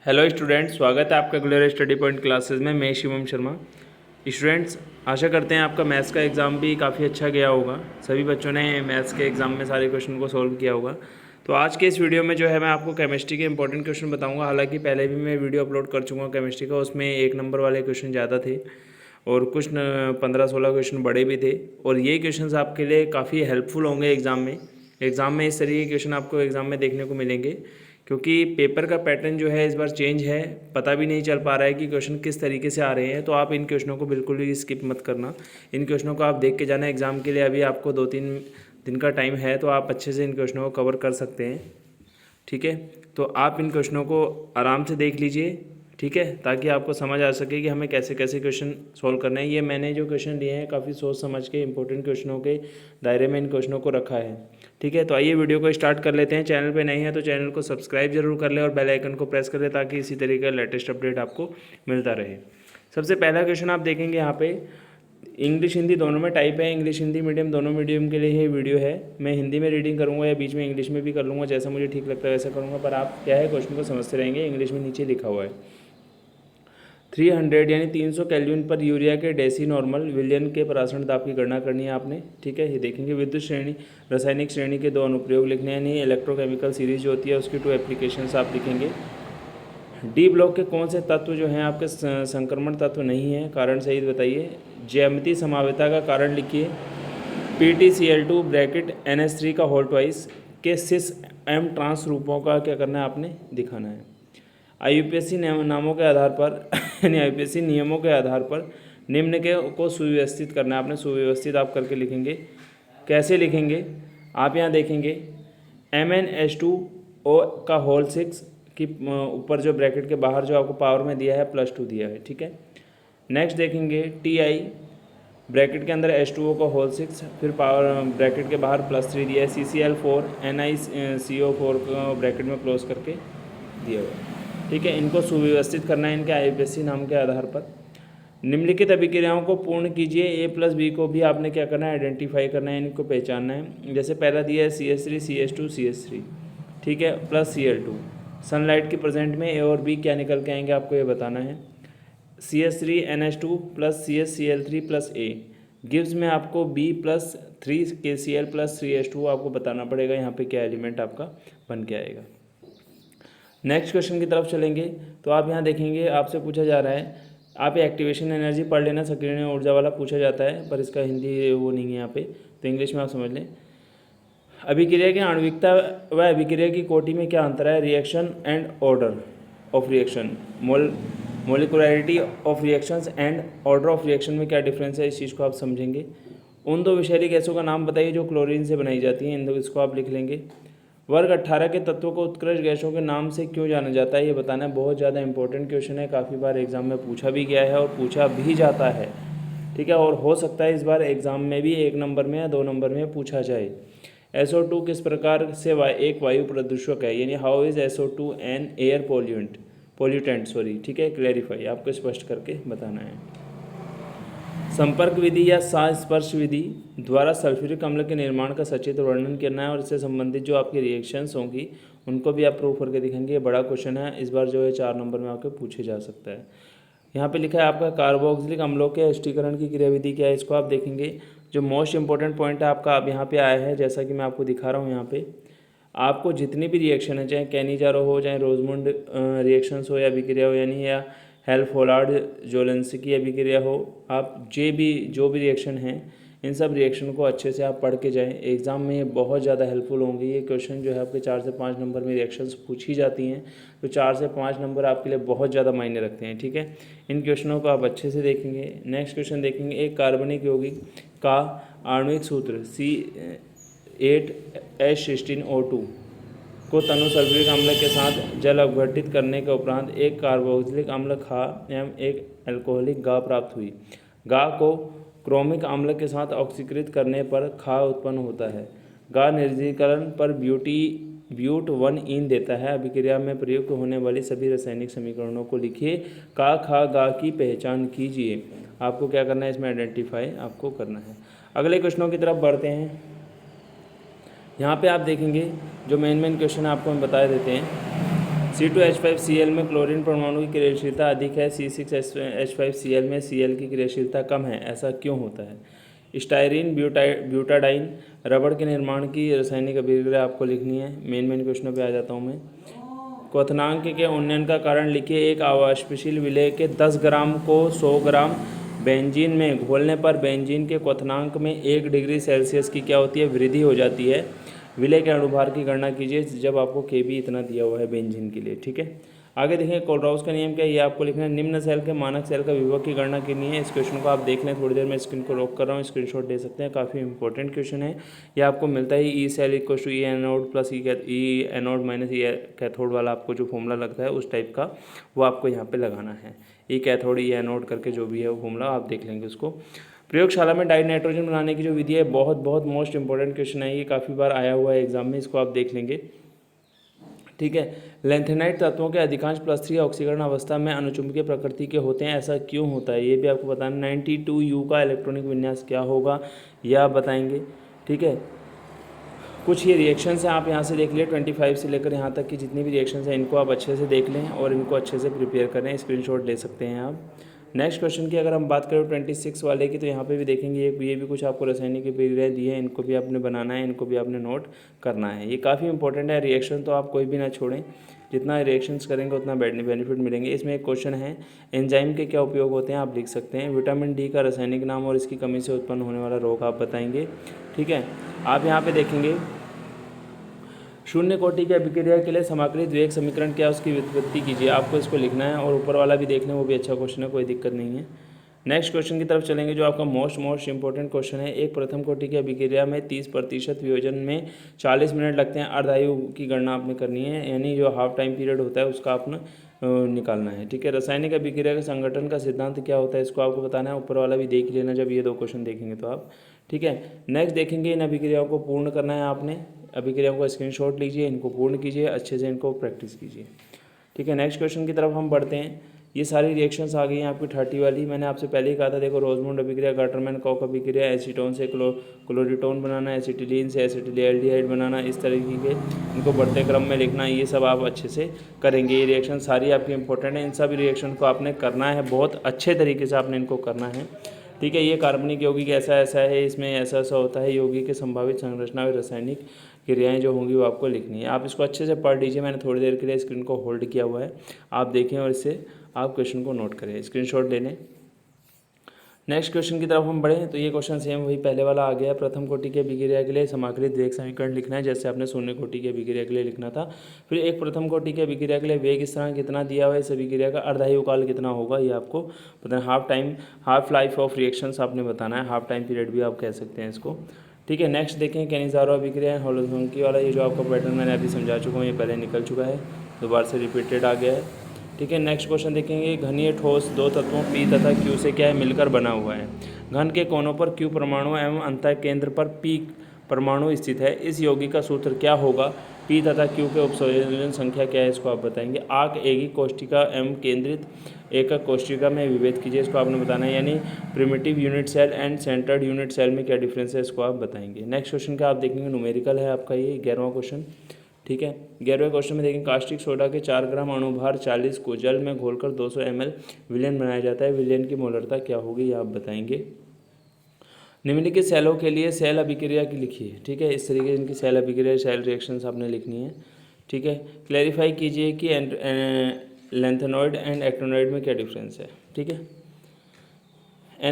Hello students, स्वागत है आपका रेगुलर स्टडी पॉइंट क्लासेस में। मैं शिवम शर्मा। स्टूडेंट्स, आशा करते हैं आपका मैथ्स का एग्ज़ाम भी काफ़ी अच्छा गया होगा। सभी बच्चों ने मैथ्स के एग्ज़ाम में सारे क्वेश्चन को सॉल्व किया होगा। तो आज के इस वीडियो में जो है मैं आपको केमिस्ट्री के इंपॉर्टेंट क्वेश्चन बताऊंगा। हालांकि पहले भी मैं वीडियो अपलोड कर चुका हूँ केमिस्ट्री का, उसमें 1 नंबर वाले क्वेश्चन ज़्यादा थे और कुछ 15-16 क्वेश्चन बड़े भी थे। और ये क्वेश्चन आपके लिए काफ़ी हेल्पफुल होंगे एग्ज़ाम में इस तरीके के क्वेश्चन आपको एग्ज़ाम में देखने को मिलेंगे, क्योंकि पेपर का पैटर्न जो है इस बार चेंज है। पता भी नहीं चल पा रहा है कि क्वेश्चन किस तरीके से आ रहे हैं। तो आप इन क्वेश्चनों को बिल्कुल भी स्किप मत करना। इन क्वेश्चनों को आप देख के जाना एग्ज़ाम के लिए। अभी आपको 2-3 दिन का टाइम है, तो आप अच्छे से इन क्वेश्चनों को कवर कर सकते हैं। ठीक है, तो आप इन क्वेश्चनों को आराम से देख लीजिए, ठीक है, ताकि आपको समझ आ सके कि हमें कैसे कैसे क्वेश्चन सॉल्व करना है। ये मैंने जो क्वेश्चन लिए हैं काफ़ी सोच समझ के इंपॉर्टेंट क्वेश्चनों के दायरे में इन क्वेश्चनों को रखा है। ठीक है, तो आइए वीडियो को स्टार्ट कर लेते हैं। चैनल पे नए हैं तो चैनल को सब्सक्राइब जरूर कर लें और बेल आइकन को प्रेस कर लें, ताकि इसी तरीके का लेटेस्ट अपडेट आपको मिलता रहे। सबसे पहला क्वेश्चन आप देखेंगे यहाँ पे, इंग्लिश हिंदी दोनों में टाइप है। इंग्लिश हिंदी मीडियम दोनों मीडियम के लिए ये वीडियो है। मैं हिंदी में रीडिंग करूँगा या बीच में इंग्लिश में भी कर लूँगा, जैसा मुझे ठीक लगता है वैसा करूँगा, पर आप क्या है क्वेश्चन को समझते रहेंगे। इंग्लिश में नीचे लिखा हुआ है 300 यानी 300 केल्विन पर यूरिया के डेसी नॉर्मल विलयन के परासरण दाब की गणना करनी है आपने। ठीक है, ये देखेंगे। विद्युत श्रेणी रासायनिक श्रेणी के 2 अनुप्रयोग लिखने हैं। यानी इलेक्ट्रोकेमिकल सीरीज जो होती है उसकी 2 एप्लीकेशंस आप लिखेंगे। डी ब्लॉक के कौन से तत्व जो हैं आपके संक्रमण तत्व नहीं है, कारण सहित बताइए। ज्यामिति समावेता का कारण लिखिए। PtCl2 ब्रैकेट NH3 का होल ट्वाइस के सिस एम ट्रांस रूपों का क्या करना है आपने दिखाना है। IUPAC नामों के आधार पर यानी IUPAC नियमों के आधार पर निम्न के को सुव्यवस्थित करना है आपने। सुव्यवस्थित आप करके लिखेंगे। कैसे लिखेंगे आप यहाँ देखेंगे, MnH2O का होल 6 की ऊपर जो ब्रैकेट के बाहर जो आपको पावर में दिया है +2 दिया है। ठीक है, नेक्स्ट देखेंगे Ti ब्रैकेट के अंदर H2O का होल 6, फिर पावर ब्रैकेट के बाहर +3 दिया है। CCl4 NiCO4 को ब्रैकेट में क्लोज करके दिया हुआ है। ठीक है, इनको सुव्यवस्थित करना है इनके IUPAC नाम के आधार पर। निम्नलिखित अभिक्रियाओं को पूर्ण कीजिए। A+B को भी आपने क्या करना है, आइडेंटिफाई करना है, इनको पहचानना है। जैसे पहला दिया है CH3 CH2 CH3, ठीक है, प्लस Cl2। सनलाइट की प्रेजेंट में A और B क्या निकल के आएंगे आपको ये बताना है। CH3 NH2 plus CH Cl3 plus A gives में आपको B+3 KCl प्लस 3H2 आपको बताना पड़ेगा यहाँ पे क्या एलिमेंट आपका बन के आएगा। नेक्स्ट क्वेश्चन की तरफ चलेंगे तो आप यहाँ देखेंगे, आपसे पूछा जा रहा है, आप एक्टिवेशन एनर्जी पढ़ लेना, सक्रिय ऊर्जा वाला पूछा जाता है, पर इसका हिंदी वो नहीं है यहाँ पे, तो इंग्लिश में आप समझ लें। अभिक्रिया की आणविकता व अभिक्रिया की कोटि में क्या अंतर है। Reaction and order of reaction, molecularity of reactions and order of reaction में क्या डिफरेंस है, इस चीज़ को आप समझेंगे। उन 2 विषैली गैसों का नाम बताइए जो क्लोरीन से बनाई जाती हैं, इन 2 इसको आप लिख लेंगे। वर्ग 18 के तत्वों को उत्कृष्ट गैसों के नाम से क्यों जाना जाता है, ये बताना है। बहुत ज़्यादा इंपॉर्टेंट क्वेश्चन है, काफ़ी बार एग्जाम में पूछा भी गया है और पूछा भी जाता है। ठीक है, और हो सकता है इस बार एग्जाम में भी 1 नंबर में या 2 नंबर में पूछा जाए। SO2 किस प्रकार से एक वायु प्रदूषक है, यानी how is SO2 an air pollutant sorry. ठीक है, क्लैरिफाई आपको स्पष्ट करके बताना है। संपर्क विधि या संस्पर्श विधि द्वारा सल्फ्यूरिक अम्ल के निर्माण का सचित्र वर्णन करना है, और इससे संबंधित जो आपकी रिएक्शंस होंगी उनको भी आप प्रूव करके दिखाएंगे। ये बड़ा क्वेश्चन है, इस बार जो है 4 नंबर में आपके पूछे जा सकता है। यहाँ पे लिखा है आपका कार्बोक्सिलिक अम्लों के एस्टीकरण की क्रियाविधि क्या है, इसको आप देखेंगे। जो मोस्ट इंपॉर्टेंट पॉइंट है आपका अब यहाँ पे आया है, जैसा कि मैं आपको दिखा रहा हूँ। यहाँ पे आपको जितनी भी रिएक्शन है, चाहे कैनिजारो हो, चाहे रोजमुंड रिएक्शंस हो या अभिक्रिया हो, यानी या हेल्फहोलार्ड जोलेंस्की की अभिक्रिया हो, आप जो भी रिएक्शन हैं, इन सब रिएक्शन को अच्छे से आप पढ़ के जाएं। एग्ज़ाम में ये बहुत ज़्यादा हेल्पफुल होंगे। ये क्वेश्चन जो है आपके 4 से 5 नंबर में रिएक्शंस पूछी जाती हैं, तो 4 से 5 नंबर आपके लिए बहुत ज़्यादा मायने रखते हैं। ठीक है, इन क्वेश्चनों को आप अच्छे से देखेंगे। नेक्स्ट क्वेश्चन देखेंगे, एक कार्बनिक यौगिक का आणविक सूत्र C8H16O2 को तनु सल्फ्यूरिक अम्ल के साथ जल अपघटित करने के उपरांत एक कार्बोक्सिलिक अम्ल खा एवं एक अल्कोहलिक गा प्राप्त हुई। गा को क्रोमिक अम्ल के साथ ऑक्सीकृत करने पर खा उत्पन्न होता है। गा निर्जलीकरण पर ब्यूट 1 ईन देता है। अभिक्रिया में प्रयुक्त होने वाली सभी रासायनिक समीकरणों को लिखिए। का खा गा की पहचान कीजिए। आपको क्या करना है, इसमें आइडेंटिफाई आपको करना है। अगले क्वेश्चनों की तरफ बढ़ते हैं। यहाँ पे आप देखेंगे जो मेन क्वेश्चन आपको हम बता देते हैं। C2H5Cl में क्लोरीन परमाणु की क्रियाशीलता अधिक है, C6H5Cl में Cl की क्रियाशीलता कम है, ऐसा क्यों होता है। स्टायरीन ब्यूटाडाइन रबड़ के निर्माण की रासायनिक अभिक्रिया आपको लिखनी है। मेन क्वेश्चनों पे आ जाता हूँ मैं। क्वथनांक के उन्नयन का कारण लिखिए। एक अवाष्पशील विलेय के 10 ग्राम को 100 ग्राम बेंजीन में घोलने पर बेंजीन के क्वथनांक में 1 डिग्री सेल्सियस की क्या होती है, वृद्धि हो जाती है। विलेय के अणुभार की गणना कीजिए जब आपको Kb इतना दिया हुआ है बेंजीन के लिए, ठीक है। आगे देखें कोलराउस का नियम क्या है, ये आपको लिखना है। निम्न सेल के मानक सेल का विभव की गणना करनी है। इस क्वेश्चन को आप देख लें, थोड़ी देर में स्क्रीन को रोक कर रहा हूँ, स्क्रीनशॉट ले सकते हैं, काफ़ी इंपॉर्टेंट क्वेश्चन है। ये आपको मिलता है E cell equal to E anode plus E anode minus E cathode वाला आपको जो फॉर्मूला लगता है उस टाइप का, वो आपको यहाँ पर लगाना है। ई कैथोड ई एनोड करके जो भी है वो फॉर्मूला आप देख लेंगे उसको। प्रयोगशाला में डाई नाइट्रोजन बनाने की जो विधि है, बहुत मोस्ट इंपॉर्टेंट क्वेश्चन है, ये काफ़ी बार आया हुआ है एग्जाम में, इसको आप देख लेंगे, ठीक है। लेंथेनाइट तत्वों के अधिकांश +3 ऑक्सीकरण अवस्था में अनुचुंबकीय प्रकृति के होते हैं, ऐसा क्यों होता है, ये भी आपको बताना। 92U का इलेक्ट्रॉनिक विन्यास क्या होगा, यह आप बताएंगे, ठीक है। कुछ ये रिएक्शंस हैं, आप यहाँ से देख लें, 25 से लेकर यहाँ तक की जितनी भी रिएक्शंस हैं इनको आप अच्छे से देख लें और इनको अच्छे से प्रिपेयर करें, स्क्रीनशॉट ले सकते हैं आप। नेक्स्ट क्वेश्चन की अगर हम बात करें 26 वाले की, तो यहाँ पे भी देखेंगे ये भी कुछ आपको रासायनिक प्रक्रियाएं दी है, इनको भी आपने बनाना है, इनको भी आपने नोट करना है। ये काफ़ी इंपॉर्टेंट है, रिएक्शन तो आप कोई भी ना छोड़ें, जितना रिएक्शंस करेंगे उतना बेनिफिट मिलेंगे। इसमें एक क्वेश्चन है, एंजाइम के क्या उपयोग होते हैं, आप लिख सकते हैं। विटामिन डी का रासायनिक नाम और इसकी कमी से उत्पन्न होने वाला रोग आप बताएंगे, ठीक है। आप यहाँ पे देखेंगे शून्य कोटि की अभिक्रिया के लिए समाकलित वेग समीकरण क्या है, उसकी व्युत्पत्ति कीजिए, आपको इसको लिखना है। और ऊपर वाला भी देख लें, वो भी अच्छा क्वेश्चन है, कोई दिक्कत नहीं है। नेक्स्ट क्वेश्चन की तरफ चलेंगे, जो आपका मोस्ट इंपॉर्टेंट क्वेश्चन है। एक प्रथम कोटि की अभिक्रिया में 30% वियोजन में 40 मिनट लगते हैं, अर्धायु की गणना आपने करनी है, यानी जो हाफ टाइम पीरियड होता है उसका आपने निकालना है, ठीक है। रासायनिक अभिक्रिया के संगठन का सिद्धांत क्या होता है, इसको आपको बताना है। ऊपर वाला भी देख लेना जब ये 2 क्वेश्चन देखेंगे तो आप, ठीक है। नेक्स्ट देखेंगे, इन अभिक्रियाओं को पूर्ण करना है आपने, अभिक्रियाओं का स्क्रीनशॉट लीजिए, इनको पूर्ण कीजिए, अच्छे से इनको प्रैक्टिस कीजिए, ठीक है। नेक्स्ट क्वेश्चन की तरफ हम बढ़ते हैं। ये सारी रिएक्शंस आ गई हैं आपकी 30 वाली, मैंने आपसे पहले ही कहा था, देखो रोजमंड अभिक्रिया, गाटरमैन कॉक अभिक्रिया, एसीटोन से क्लोरीटोन बनाना, एसिटिलीन से एसिटिल्डिहाइड बनाना, इस तरीके के इनको बढ़ते क्रम में लिखना, ये सब आप अच्छे से करेंगे। ये रिएक्शन सारी आपकी इंपॉर्टेंट है, इन सभी रिएक्शन को आपने करना है, बहुत अच्छे तरीके से आपने इनको करना है, ठीक है। ये कार्बनिक यौगिक ऐसा है, इसमें ऐसा होता है, यौगिक के संभावित संरचना और रासायनिक क्रियाएं जो होंगी वो आपको लिखनी है। आप इसको अच्छे से पढ़ लीजिए, मैंने थोड़ी देर के लिए स्क्रीन को होल्ड किया हुआ है, आप देखें और इससे आप क्वेश्चन को नोट करें, स्क्रीनशॉट ले लें। नेक्स्ट क्वेश्चन की तरफ हम बढ़ें, तो ये क्वेश्चन सेम वही पहले वाला आ गया है। प्रथम कोटि के अभिक्रिया के लिए समाकलित वेग समीकरण लिखना है, जैसे आपने शून्य कोटि के अभिक्रिया के लिए लिखना था। फिर एक प्रथम कोटि के अभिक्रिया के लिए वेग स्थिरांक कितना दिया हुआ है, इस अभिक्रिया का अर्धायु काल कितना होगा, ये आपको पता है। हाफ लाइफ ऑफ रिएक्शंस आपने बताना है, हाफ टाइम पीरियड भी आप कह सकते हैं इसको, ठीक है। नेक्स्ट देखें, कैनिज़ारो अभिक्रिया होलोजोंकी वाला, ये जो आपका पैटर्न मैंने अभी समझा चुका हूँ, ये पहले निकल चुका है, दोबारा से रिपीटेड आ गया है, ठीक है। नेक्स्ट क्वेश्चन देखेंगे, घनीय ठोस 2 तत्वों P तथा Q से क्या है, मिलकर बना हुआ है। घन के कोनों पर Q परमाणु एवं अंतः केंद्र पर P परमाणु स्थित है। इस यौगिक का सूत्र क्या होगा, P तथा Q के उपसंयोजन संख्या क्या है, इसको आप बताएंगे। आक एकीक कोष्ठिका एवं केंद्रित एकक कोष्ठिका में विभेद कीजिए, इसको आपने बताना है, यानी primitive unit cell and centred unit cell में क्या डिफरेंस है, इसको आप बताएंगे। नेक्स्ट क्वेश्चन का आप देखेंगे, न्यूमेरिकल है आपका ये 11वां क्वेश्चन, ठीक है। 11वें क्वेश्चन में देखेंगे, कास्टिक सोडा के 4 ग्राम अणुभार 40 को जल में घोलकर 200 ml विलयन बनाया जाता है, विलयन की मोलरता क्या होगी, ये आप बताएंगे। निम्नलिखित सेलों के लिए सेल अभिक्रिया की लिखिए, ठीक है। इस तरीके से इनकी सेल अभिक्रिया, सेल रिएक्शंस आपने लिखनी है, ठीक है। क्लैरिफाई कीजिए कि लैंथेनॉइड एंड एक्टिनॉइड में क्या डिफरेंस है, ठीक है।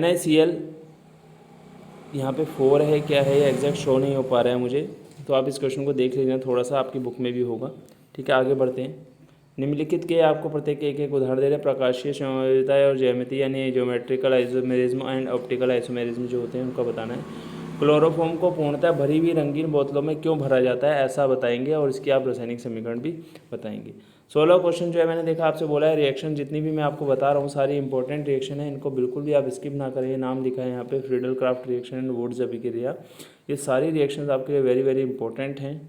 NaCl यहाँ पे 4 है, क्या है ये एग्जैक्ट शो नहीं हो पा रहा है मुझे, तो आप इस क्वेश्चन को देख लीजिए, थोड़ा सा आपकी बुक में भी होगा, ठीक है। आगे बढ़ते हैं। निम्नलिखित के आपको प्रत्येक एक उदाहरण दे रहे हैं। प्रकाशीय संयोजकता और ज्यामिति, यानी geometrical isomerism and optical isomerism जो होते हैं उनका बताना है। क्लोरोफॉर्म को पूर्णतः भरी हुई रंगीन बोतलों में क्यों भरा जाता है, ऐसा बताएंगे, और इसकी आप रासायनिक समीकरण भी बताएंगे। 16 क्वेश्चन जो है मैंने देखा आपसे बोला है, रिएक्शन जितनी भी मैं आपको बता रहा हूँ सारी इंपॉर्टेंट रिएक्शन है, इनको बिल्कुल भी आप स्किप ना करें। नाम लिखा है यहाँ पे, Friedel Crafts reaction and Wurtz अभिक्रिया, ये सारी रिएक्शंस आपके लिए वेरी इंपॉर्टेंट हैं।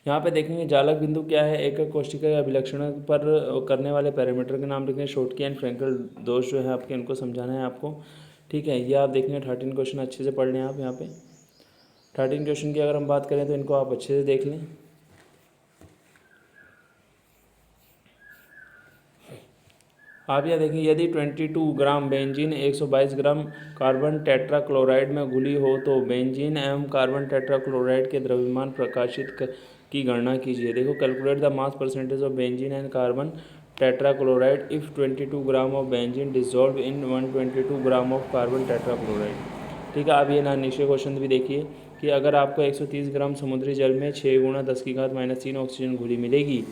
यहाँ पे देखेंगे जालक बिंदु क्या है, एक कोष्ठिका के अभिलक्षण पर करने वाले पैरामीटर के नाम लिखें। शॉर्टकी एंड फ्रैंकल दोष जो है आपके, इनको समझाना है आपको, ठीक है। ये आप देखेंगे 13 क्वेश्चन अच्छे से पढ़ लें आप। यहाँ पे 13 क्वेश्चन की अगर हम बात करें तो इनको आप अच्छे से देख लें। आप यहाँ देखिए, यदि 22 gram benzene 122 gram carbon tetrachloride में घुली हो तो बेंजीन एवं कार्बन टेट्राक्लोराइड के द्रव्यमान की गणना कीजिए। देखो, calculate the mass percentage of benzene and carbon tetrachloride if 22 gram of benzene dissolve in 122 gram of carbon tetrachloride. ठीक है, आप ये नीचे क्वेश्चन भी देखिए कि अगर आपको 130 ग्राम समुद्री जल में 6 × 10⁻³ ऑक्सीजन घुली मिलेगी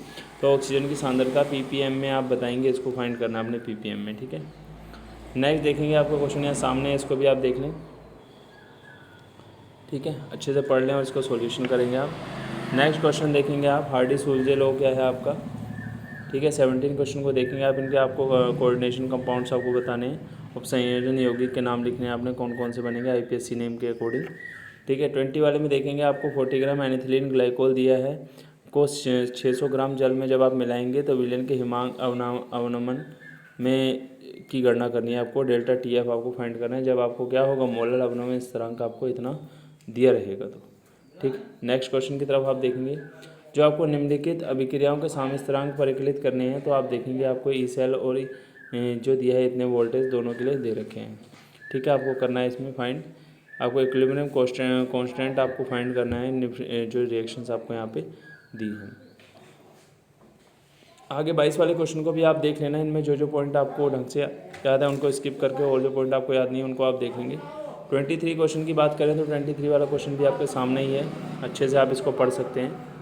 तो ऑक्सीजन की सांद्रता ppm में आप बताएंगे, इसको फाइंड करना अपने ppm में। ठीक है, नेक्स्ट देखेंगे आपका क्वेश्चन यहाँ सामने है, इसको भी आप देख लें। ठीक है, अच्छे से पढ़ लें और इसको सॉल्यूशन करेंगे आप। नेक्स्ट क्वेश्चन देखेंगे आप, हार्डी-सूल्जे लॉ क्या है आपका। ठीक है, 17 क्वेश्चन को देखेंगे आप, इनके आपको कोऑर्डिनेशन कंपाउंड्स आपको बताने हैं और संयोजन यौगिक के नाम लिखने हैं आपने, कौन कौन से बनेंगे IPSC नेम के अकॉर्डिंग। ठीक है, 20 वाले में देखेंगे आपको 40 ग्राम एनिथिलीन ग्लाइकोल दिया है को 600 ग्राम जल में जब आप मिलाएंगे तो विलयन के हिमांक अवनमन में की गणना करनी है आपको, डेल्टा TF आपको फाइंड करना है जब आपको क्या होगा, मोलर अवनमन स्थिरांक आपको इतना दिया रहेगा तो। ठीक, नेक्स्ट क्वेश्चन की तरफ आप देखेंगे, जो आपको निम्नलिखित अभिक्रियाओं के साम्य स्थिरांक परिकलित करने हैं तो आप देखेंगे आपको ई सेल और जो दिया है इतने वोल्टेज दोनों के लिए दे रखे हैं। ठीक है, आपको करना है इसमें फाइंड, आपको इक्विलिब्रियम कांस्टेंट आपको फाइंड करना है, जो रिएक्शंस आपको यहाँ पे दी हैं। आगे 22 वाले क्वेश्चन को भी आप देख लेना, इनमें जो जो पॉइंट आपको ढंग से याद है उनको स्किप करके, और जो पॉइंट आपको याद नहीं है उनको आप देख लेंगे। 23 क्वेश्चन की बात करें तो 23 वाला क्वेश्चन भी आपके सामने ही है, अच्छे से आप इसको पढ़ सकते हैं।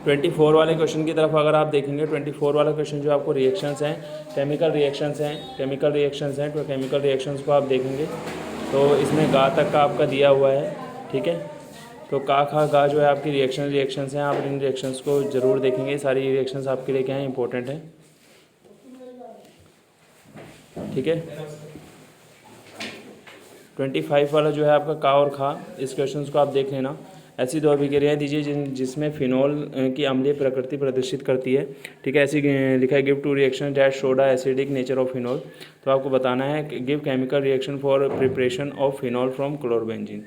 24 वाले क्वेश्चन की तरफ अगर आप देखेंगे, 24 वाला क्वेश्चन जो आपको रिएक्शंस हैं, केमिकल रिएक्शंस हैं तो केमिकल रिएक्शंस को आप देखेंगे तो इसमें गा तक का आपका दिया हुआ है। ठीक है, तो का खा गा जो है आपकी रिएक्शंस हैं, आप इन रिएक्शंस को ज़रूर देखेंगे, सारी रिएक्शंस आपके लिए क्या है, इंपॉर्टेंट है। ठीक है, 25 वाला जो है आपका का और खा, इस क्वेश्चन को आप देख लेना। ऐसी दो अभिक्रियाएं दीजिए जिसमें फिनॉल की अम्लीय प्रकृति प्रदर्शित करती है। ठीक है, ऐसी लिखा है, give two reaction dash soda acidic nature of phenol, तो आपको बताना है give chemical reaction for preparation of phenol from chlorobenzene.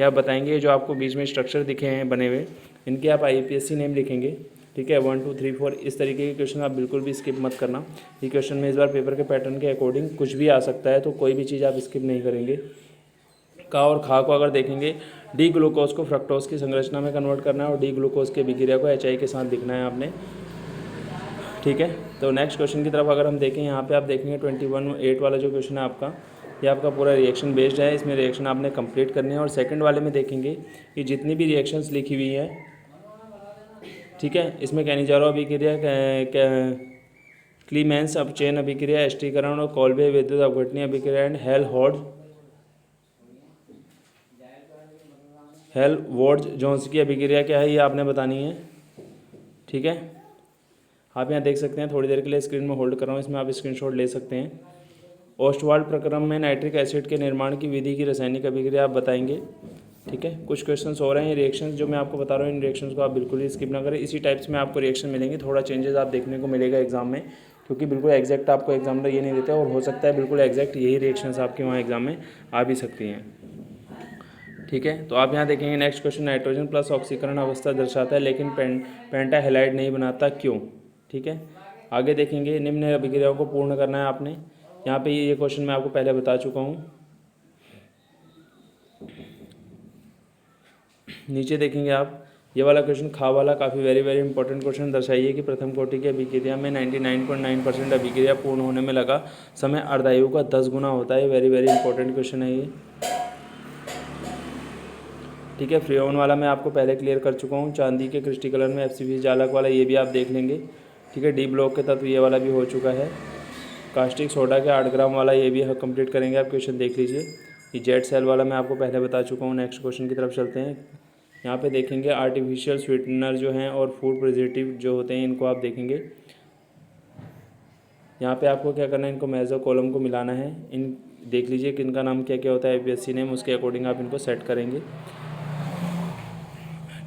या आप बताएंगे जो आपको बीच में स्ट्रक्चर दिखे हैं बने हुए, इनके आप IPSC नेम लिखेंगे। ठीक है, 1 2 3 4 इस तरीके के क्वेश्चन आप बिल्कुल भी स्किप मत करना। ये क्वेश्चन में इस बार पेपर के पैटर्न के अकॉर्डिंग कुछ भी आ सकता है, तो कोई भी चीज़ आप स्किप नहीं करेंगे। का और खा को अगर देखेंगे, डी ग्लूकोज को फ्रक्टोज की संरचना में कन्वर्ट करना है और डी ग्लूकोज के अभिक्रिया को HI के साथ लिखना है आपने। ठीक है, तो नेक्स्ट क्वेश्चन की तरफ अगर हम देखें, यहाँ पे आप देखेंगे 21 वाला जो क्वेश्चन है आपका, ये आपका पूरा रिएक्शन बेस्ड है, इसमें रिएक्शन आपने कंप्लीट करनी है। और सेकंड वाले में देखेंगे कि जितनी भी रिएक्शंस लिखी हुई है, ठीक है, इसमें कैनिजारो अभिक्रिया, क्लीमेंस अपचयन अभिक्रिया, एस्टीकरण और कॉल्बे विद्युत अपघटनीय अभिक्रिया एंड हेल्महोल्ट्ज जोन्स की अभिक्रिया क्या है, ये आपने बतानी है। ठीक है, आप यहाँ देख सकते हैं, थोड़ी देर के लिए स्क्रीन में होल्ड कर रहा हूँ, इसमें आप स्क्रीनशॉट ले सकते हैं। ओस्टवाल्ड प्रक्रम में नाइट्रिक एसिड के निर्माण की विधि की रासायनिक अभिक्रिया आप बताएंगे। ठीक है, कुछ क्वेश्चंस हो रहे हैं, रिएक्शंस जो मैं आपको बता रहा हूँ, इन रिएक्शंस को आप बिल्कुल ही स्किप ना करें। इसी टाइप्स में आपको रिएक्शन मिलेंगे, थोड़ा चेंजेस आप देखने को मिलेगा एग्जाम में, क्योंकि बिल्कुल एग्जैक्ट आपको एग्जामिनर ये नहीं देता, और हो सकता है बिल्कुल एग्जैक्ट यही रिएक्शंस आपके वहाँ एग्जाम में आ भी सकती हैं। ठीक है, तो आप यहाँ देखेंगे नेक्स्ट क्वेश्चन, नाइट्रोजन प्लस ऑक्सीकरण अवस्था दर्शाता है लेकिन पेंटा हैलाइड नहीं बनाता, क्यों। ठीक है, आगे देखेंगे, निम्न अभिक्रियाओं को पूर्ण करना है आपने। यहाँ पे ये क्वेश्चन मैं आपको पहले बता चुका हूँ। नीचे देखेंगे आप, ये वाला क्वेश्चन खा वाला काफ़ी वेरी इंपॉर्टेंट क्वेश्चन, दर्शाइए कि प्रथम कोटि की अभिक्रिया में 99.9% अभिक्रिया पूर्ण होने में लगा समय अर्धायु का 10 गुना होता है। वेरी इंपॉर्टेंट क्वेश्चन है ये। ठीक है, फ्रीओन वाला मैं आपको पहले क्लियर कर चुका हूँ। चांदी के क्रिस्टिकलन में FCB चालक वाला ये भी आप देख लेंगे। ठीक है, डी ब्लॉक के तत्व ये वाला भी हो चुका है। कास्टिक सोडा के 8 ग्राम वाला ये भी कंप्लीट करेंगे, आप क्वेश्चन देख लीजिए। ये जेट सेल वाला मैं आपको पहले बता चुका हूँ। नेक्स्ट क्वेश्चन की तरफ चलते हैं। यहाँ पे देखेंगे आर्टिफिशियल स्वीटनर जो हैं और फूड प्रिजर्वेटिव जो होते हैं, इनको आप देखेंगे। यहाँ पे आपको क्या करना है, इनको मेजो कॉलम को मिलाना है। इन देख लीजिए कि इनका नाम क्या क्या होता है, IPSC नेम, उसके अकॉर्डिंग आप इनको सेट करेंगे।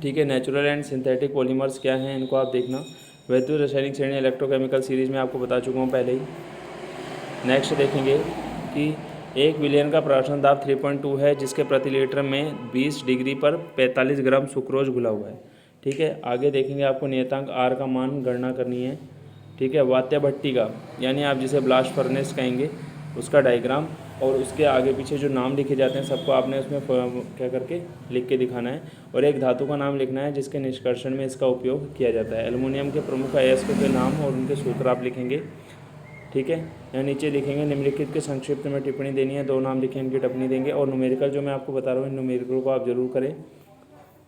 ठीक है, नेचुरल एंड सिंथेटिक पॉलीमर्स क्या हैं, इनको आप देखना। वैद्युत रासायनिक श्रेणी इलेक्ट्रोकेमिकल सीरीज में आपको बता चुका हूँ पहले ही। नेक्स्ट देखेंगे कि 1 विलियन का प्रकाशन दाब 3.2 है, जिसके प्रति लीटर में 20 डिग्री पर 45 ग्राम सुक्रोज घुला हुआ है। ठीक है। आगे देखेंगे आपको नियतांक आर का मान गणना करनी है, ठीक है। वात्या भट्टी का यानी आप जिसे ब्लास्ट फर्नेस कहेंगे उसका डायग्राम और उसके आगे पीछे जो नाम लिखे जाते हैं सबको आपने उसमें क्या करके लिख के दिखाना है। और एक धातु का नाम लिखना है जिसके निष्कर्षण में इसका उपयोग किया जाता है। एल्युमिनियम के प्रमुख अयस्कों के नाम और उनके सूत्र आप लिखेंगे, ठीक है। यहाँ नीचे लिखेंगे निम्नलिखित के संक्षिप्त में टिप्पणी देनी है, 2 नाम लिखें, इनकी टिप्पणी देंगे। और न्यूमेरिकल जो मैं आपको बता रहा हूँ इन न्यूमेरिकल को आप जरूर करें।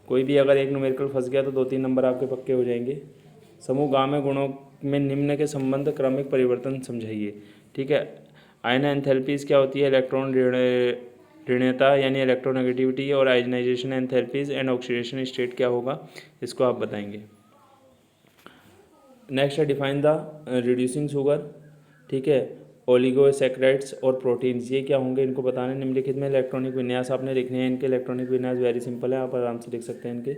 कोई भी अगर एक न्यूमेरिकल फंस गया तो 2-3 नंबर आपके पक्के हो जाएंगे। समूह ग में गुणों में निम्न के संबंध क्रमिक परिवर्तन समझाइए, ठीक है। आयन एंथैल्पीज़ क्या होती है, इलेक्ट्रॉन ऋणता यानी इलेक्ट्रोनेगेटिविटी, और आयनाइजेशन एंथैल्पीज़ एंड ऑक्सीडेशन स्टेट क्या होगा, इसको आप बताएंगे। नेक्स्ट है डिफाइन द रिड्यूसिंग शुगर, ठीक है। ओलिगोसैकेराइड्स और प्रोटीन्स ये क्या होंगे इनको बताना है। निम्नलिखित में इलेक्ट्रॉनिक विन्यास आपने लिखने हैं, इनके इलेक्ट्रॉनिक विन्यास वेरी सिंपल है, आप आराम से लिख सकते हैं इनके,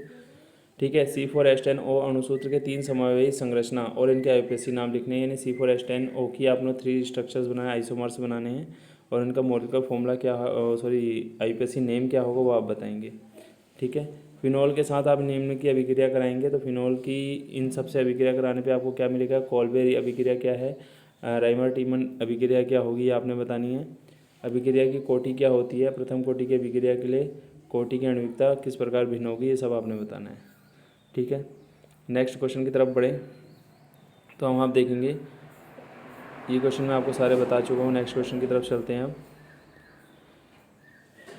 ठीक है। C4H10O अणुसूत्र के 3 समावेशी संरचना और इनके आईपीएसी नाम लिखने हैं, यानी C4H10O की आपने 3 स्ट्रक्चर्स बनाने, आइसोमर्स बनाने हैं और इनका मॉलिक्यूलर फॉर्मूला क्या, आईपीएसी नेम क्या होगा वो आप बताएंगे, ठीक है। फिनॉल के साथ आप निम्न की अभिक्रिया कराएंगे तो फिनॉल की इन सबसे अभिक्रिया कराने पे आपको क्या मिलेगा, कॉल्बेरी अभिक्रिया क्या है, राइमर टीमन अभिक्रिया क्या होगी आपने बतानी है। अभिक्रिया की कोटि क्या होती है, प्रथम कोटि की अभिक्रिया के लिए कोटि की आणविकता किस प्रकार भिन्न होगी, ये सब आपने बताना है, ठीक है। नेक्स्ट क्वेश्चन की तरफ बढ़े तो हम आप देखेंगे, ये क्वेश्चन मैं आपको सारे बता चुका हूँ। नेक्स्ट क्वेश्चन की तरफ चलते हैं हम।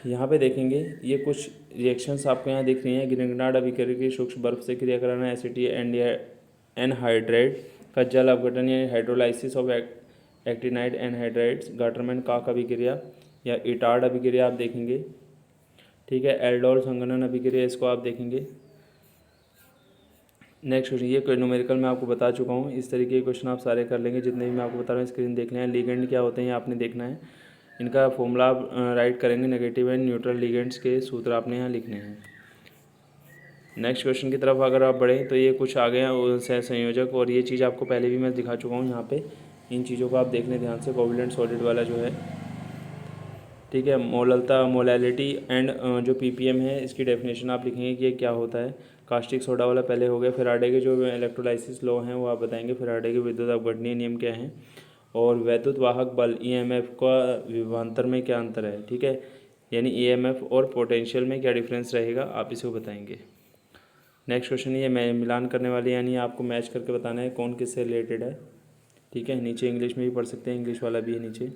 यहाँ पे देखेंगे ये कुछ रिएक्शंस आपको यहाँ दिख रही हैं। ग्रिग्नार्ड अभिक्रिया की सूक्ष्म बर्फ से क्रिया कराना, एनहाइड्राइड का जल अपघटन यानी hydrolysis of actinide anhydrides, Gattermann काक अभिक्रिया या इटार्ड अभिक्रिया आप देखेंगे, ठीक है। एल्डोल संघनन अभिक्रिया इसको आप देखेंगे। नेक्स्ट क्वेश्चन ये न्यूमेरिकल मैं आपको बता चुका हूँ, इस तरीके के क्वेश्चन आप सारे कर लेंगे जितने भी मैं आपको बता रहा हूँ। स्क्रीन देख लें। लिगेंड क्या होते हैं आपने देखना है, इनका फॉर्मूला आप राइट करेंगे। नेगेटिव एंड न्यूट्रल लिगेंड्स के सूत्र आपने यहाँ लिखने हैं। नेक्स्ट क्वेश्चन की तरफ अगर आप बढ़ें तो ये कुछ आ गए हैं सहसंयोजक, और ये चीज़ आपको पहले भी मैं दिखा चुका हूँ यहाँ पे। इन चीज़ों को आप देख लें ध्यान से। कोवैलेंट सॉलिड वाला जो है, ठीक है। मोललता मोलैलिटी एंड जो पीपीएम है इसकी डेफिनेशन आप लिखेंगे कि ये क्या होता है। कास्टिक सोडा वाला पहले हो गया। फैराडे के जो इलेक्ट्रोलाइसिस लॉ हैं वो आप बताएंगे। फैराडे के विद्युत अपघटनीय नियम क्या हैं, और वैद्युत वाहक बल ईएमएफ का विभवांतर में क्या अंतर है, ठीक है। यानी ईएमएफ और पोटेंशियल में क्या डिफरेंस रहेगा, आप इसे बताएंगे। नेक्स्ट क्वेश्चन ये मैं मिलान करने वाले यानी आपको मैच करके बताना है कौन किससे रिलेटेड है, ठीक है। नीचे इंग्लिश में भी पढ़ सकते हैं, इंग्लिश वाला भी है नीचे।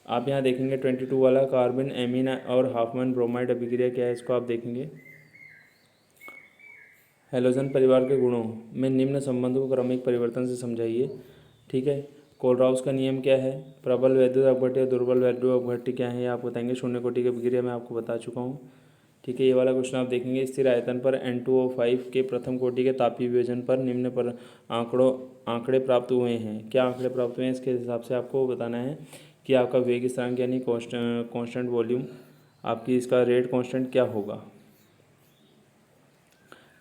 आप यहाँ देखेंगे 22 वाला कार्बन एमीन और हाफमैन ब्रोमाइड अभिक्रिया क्या है, इसको आप देखेंगे। हैलोजन परिवार के गुणों में निम्न संबंध को क्रमिक परिवर्तन से समझाइए, ठीक है। कोलराउस का नियम क्या है, प्रबल वैद्युत अपघट्य और दुर्बल वैद्युत अपघट्य क्या है, ये आप बताएंगे। शून्य कोटि की अभिक्रिया मैं आपको बता चुका हूँ, ठीक है। ये वाला क्वेश्चन आप देखेंगे। स्थिर आयतन पर N2O5 के प्रथम कोटि के तापीय विभाजन पर निम्न पर आंकड़े प्राप्त हुए हैं, क्या आंकड़े प्राप्त हुए हैं, इसके हिसाब से आपको बताना है कि आपका वेग स्थिरांक यानी कांस्टेंट वॉल्यूम, आपकी इसका रेट कांस्टेंट क्या होगा,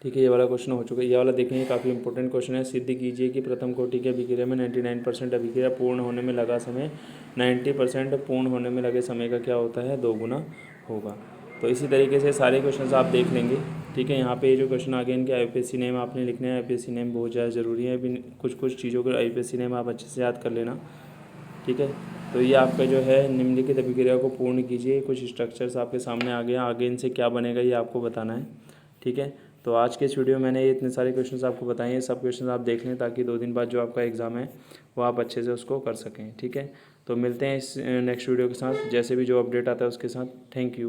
ठीक है। ये वाला क्वेश्चन हो चुका है। ये वाला देखेंगे काफ़ी इंपॉर्टेंट क्वेश्चन है। सिद्ध कीजिए कि प्रथम कोटि की अभिक्रिया में 99% अभिक्रिया पूर्ण होने में लगा समय 90% पूर्ण होने में लगे समय का क्या होता है, 2 गुना होगा। तो इसी तरीके से सारे क्वेश्चन आप देख लेंगे, ठीक है। यहाँ पे ये जो क्वेश्चन आगे इनके आईपीएससी नेम आपने लिखने हैं। आईपीएससी नेम बहुत ज़्यादा ज़रूरी है। अभी कुछ चीज़ों के आईपीएससी नेम आप अच्छे से याद कर लेना, ठीक है। तो ये आपका जो है निम्नलिखित अभिक्रिया को पूर्ण कीजिए। कुछ स्ट्रक्चर्स आपके सामने आ गए, आगे इनसे क्या बनेगा ये आपको बताना है, ठीक है। तो आज के इस वीडियो में मैंने ये इतने सारे क्वेश्चंस आपको बताए हैं। सब क्वेश्चंस आप देख लें ताकि 2 दिन बाद जो आपका एग्ज़ाम है वो आप अच्छे से उसको कर सकें, ठीक है। तो मिलते हैं इस नेक्स्ट वीडियो के साथ, जैसे भी जो अपडेट आता है उसके साथ। Thank you.